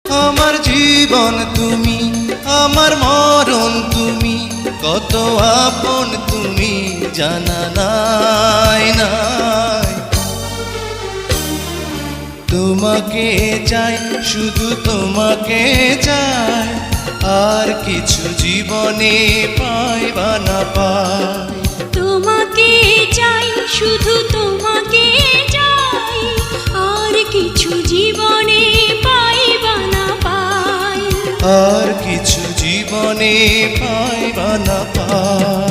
আমার জীবন তুমি, আমার মরণ তুমি, কত আপন তুমি জানা নাই নাই। তোমাকে চাই, শুধু তোমাকে চাই, আর কিছু জীবনে পাই বা না পাই। তোমাকে চাই, শুধু তোমাকে চাই, আর কিছু জীবনে পাই বা না পাই। আর কিছু জীবনে পাই বা না পাই।